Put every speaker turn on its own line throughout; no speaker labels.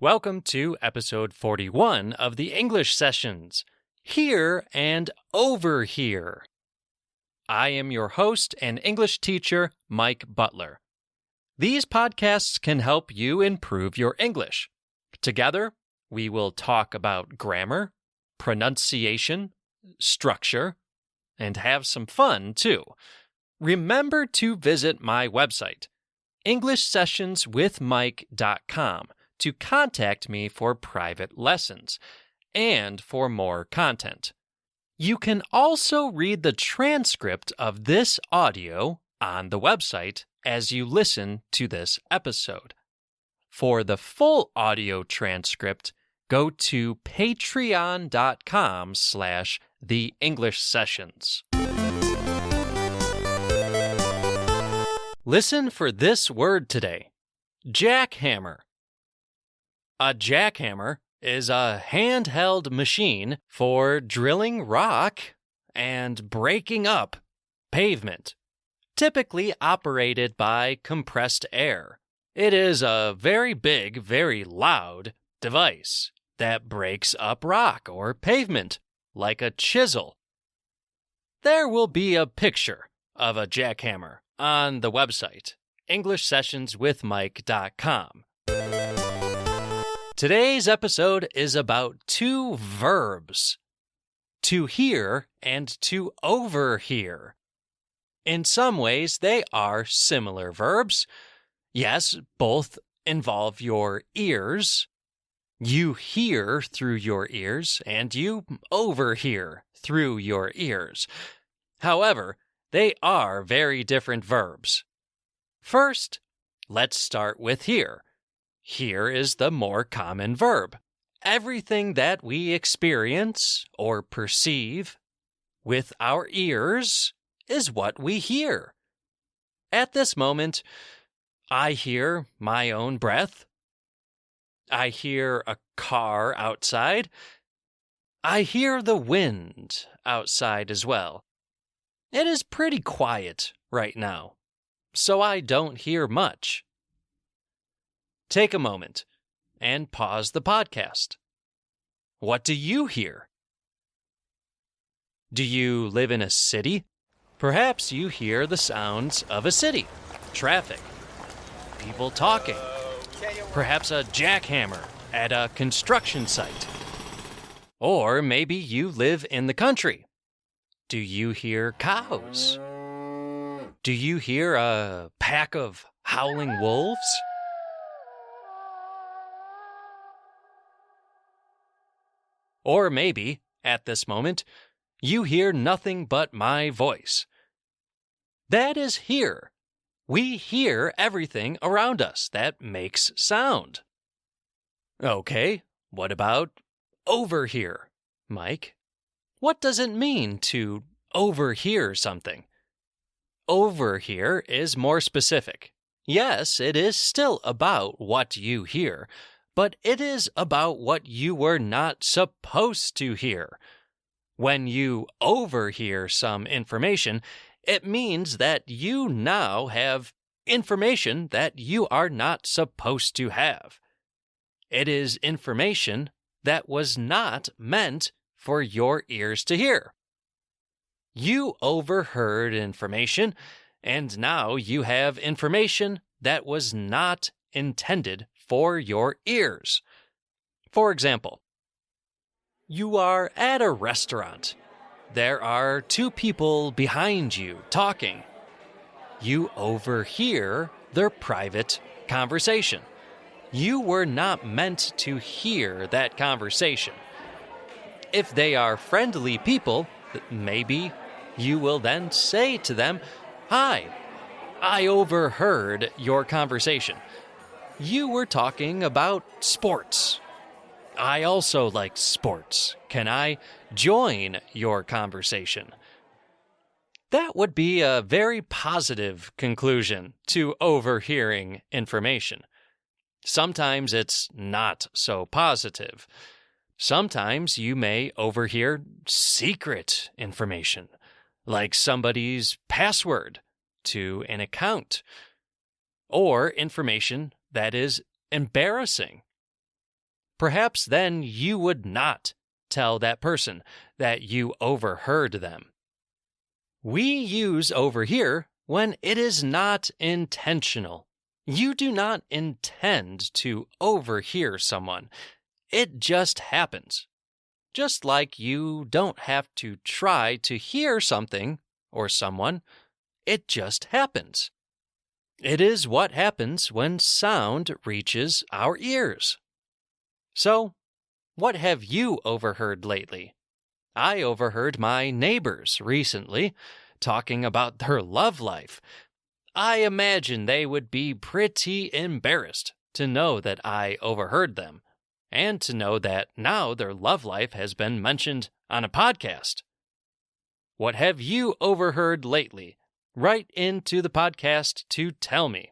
Welcome to episode 41 of the English Sessions, Hear and Overhear. I am your host and English teacher, Mike Butler. These podcasts can help you improve your English. Together, we will talk about grammar, pronunciation, structure, and have some fun, too. Remember to visit my website, EnglishSessionsWithMike.com, to contact me for private lessons and for more content. You can also read the transcript of this audio on the website as you listen to this episode. For the full audio transcript, go to patreon.com/theenglishsessions. Listen for this word today, jackhammer. A jackhammer is a handheld machine for drilling rock and breaking up pavement, typically operated by compressed air. It is a very big, very loud device that breaks up rock or pavement like a chisel. There will be a picture of a jackhammer on the website, EnglishSessionsWithMike.com. Today's episode is about two verbs, to hear and to overhear. In some ways, they are similar verbs. Yes, both involve your ears. You hear through your ears, and you overhear through your ears. However, they are very different verbs. First, let's start with hear. Hear is the more common verb. Everything that we experience or perceive with our ears is what we hear. At this moment, I hear my own breath. I hear a car outside. I hear the wind outside as well. It is pretty quiet right now, so I don't hear much. Take a moment and pause the podcast. What do you hear? Do you live in a city? Perhaps you hear the sounds of a city, traffic, people talking, perhaps a jackhammer at a construction site. Or maybe you live in the country. Do you hear cows? Do you hear a pack of howling wolves? Or maybe, at this moment, you hear nothing but my voice. That is hear. We hear everything around us that makes sound. Okay, what about overhear, Mike? What does it mean to overhear something? Overhear is more specific. Yes, it is still about what you hear, but it is about what you were not supposed to hear. When you overhear some information, it means that you now have information that you are not supposed to have. It is information that was not meant for your ears to hear. You overheard information, and now you have information that was not intended for your ears. For example, you are at a restaurant. There are two people behind you talking. You overhear their private conversation. You were not meant to hear that conversation. If they are friendly people, maybe you will then say to them, "Hi, I overheard your conversation. You were talking about sports. I also like sports. Can I join your conversation?" That would be a very positive conclusion to overhearing information. Sometimes it's not so positive. Sometimes you may overhear secret information, like somebody's password to an account, or information that is embarrassing. perhaps then you would not tell that person that you overheard them. We use overhear when it is not intentional. You do not intend to overhear someone. It just happens. Just like you don't have to try to hear something or someone, it just happens. It is what happens when sound reaches our ears. So, what have you overheard lately? I overheard my neighbors recently talking about their love life. I imagine they would be pretty embarrassed to know that I overheard them, and to know that now their love life has been mentioned on a podcast. What have you overheard lately? Write into the podcast to tell me.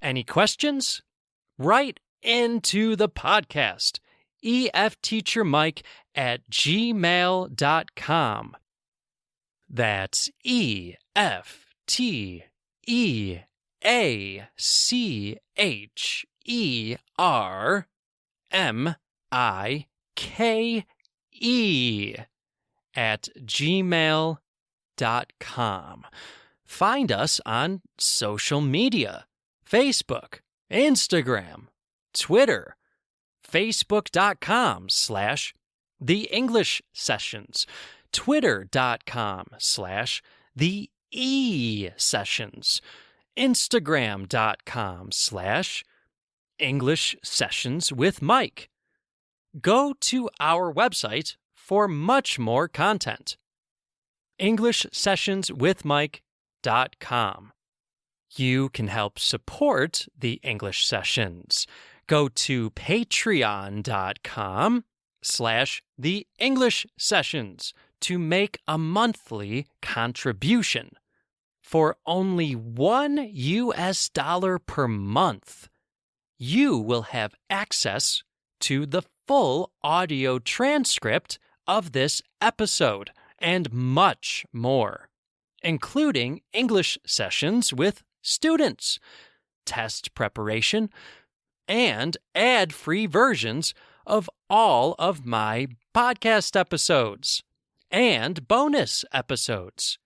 Any questions? Write into the podcast. EFTeacherMike@gmail.com. That's EFTeacherMike@gmail.com. Find us on social media: Facebook, Instagram, Twitter, Facebook.com/The English Sessions, Twitter.com/The E-Sessions, Instagram.com/English Sessions with Mike. Go to our website for much more content. EnglishSessionsWithMike.com. You can help support the English Sessions. Go to patreon.com/The English Sessions to make a monthly contribution. For only $1 per month, you will have access to the full audio transcript of this episode and much more, including English sessions with students, test preparation, and ad-free versions of all of my podcast episodes and bonus episodes.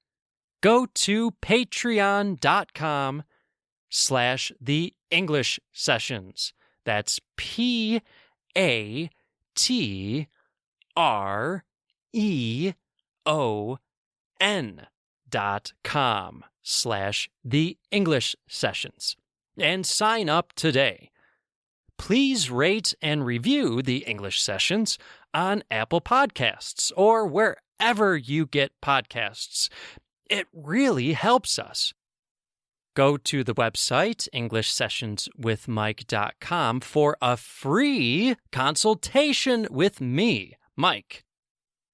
Go to patreon.com/The English Sessions. That's patreon.com/The English Sessions. And sign up today. Please rate and review the English Sessions on Apple Podcasts or wherever you get podcasts. It really helps us. Go to the website, EnglishSessionsWithMike.com, for a free consultation with me, Mike.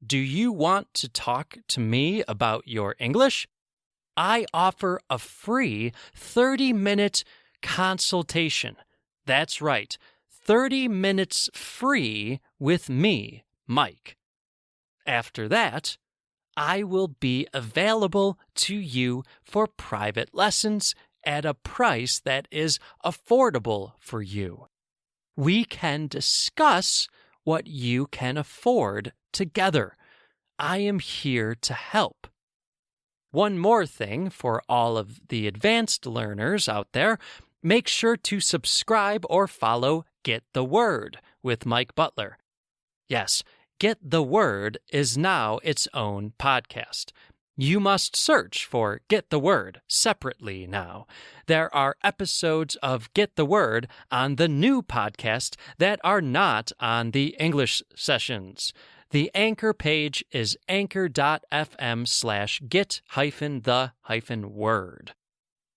Do you want to talk to me about your English? I offer a free 30-minute consultation. That's right, 30 minutes free with me, Mike. After that, I will be available to you for private lessons at a price that is affordable for you. We can discuss what you can afford together. I am here to help. One more thing for all of the advanced learners out there, make sure to subscribe or follow Get the Word with Mike Butler. Yes, Get the Word is now its own podcast. You must search for Get the Word separately now. There are episodes of Get the Word on the new podcast that are not on the English Sessions. The anchor page is anchor.fm/get-the-word.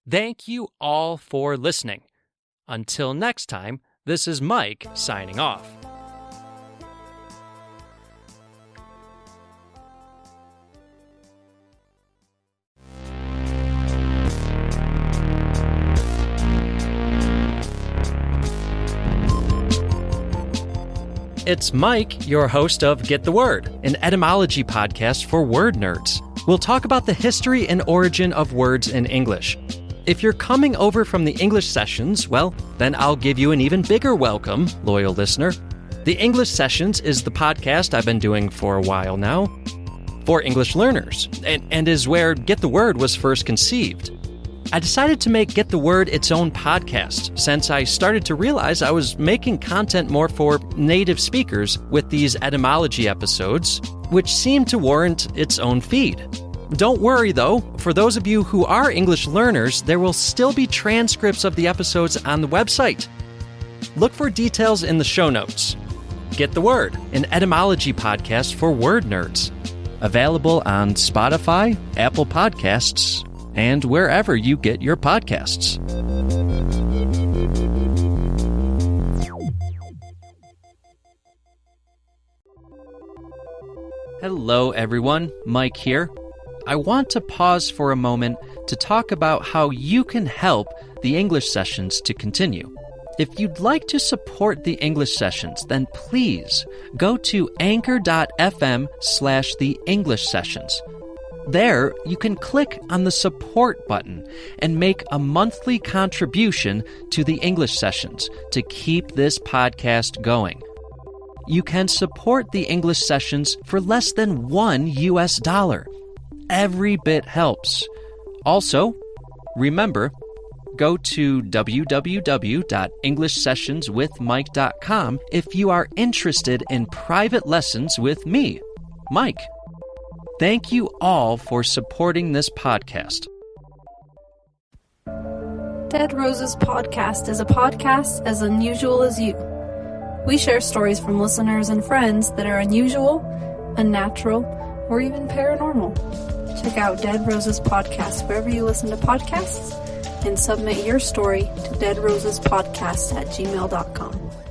Thank you all for listening. Until next time, this is Mike signing off. It's Mike, your host of Get the Word, an etymology podcast for word nerds. We'll talk about the history and origin of words in English. If you're coming over from the English sessions, well, then I'll give you an even bigger welcome, loyal listener. The English Sessions is the podcast I've been doing for a while now for English learners, and is where Get the Word was first conceived. I decided to make Get the Word its own podcast since I started to realize I was making content more for native speakers with these etymology episodes, which seemed to warrant its own feed. Don't worry, though. For those of you who are English learners, there will still be transcripts of the episodes on the website. Look for details in the show notes. Get the Word, an etymology podcast for word nerds. Available on Spotify, Apple Podcasts, and wherever you get your podcasts. Hello, everyone. Mike here. I want to pause for a moment to talk about how you can help the English Sessions to continue. If you'd like to support the English Sessions, then please go to anchor.fm/the English Sessions. There, you can click on the support button and make a monthly contribution to the English Sessions to keep this podcast going. You can support the English Sessions for less than $1. Every bit helps. Also, remember, go to www.englishsessionswithmike.com if you are interested in private lessons with me, Mike. Thank you all for supporting this podcast.
Dead Roses Podcast is a podcast as unusual as you. We share stories from listeners and friends that are unusual, unnatural, or even paranormal. Check out Dead Roses Podcast wherever you listen to podcasts and submit your story to deadrosespodcast@gmail.com.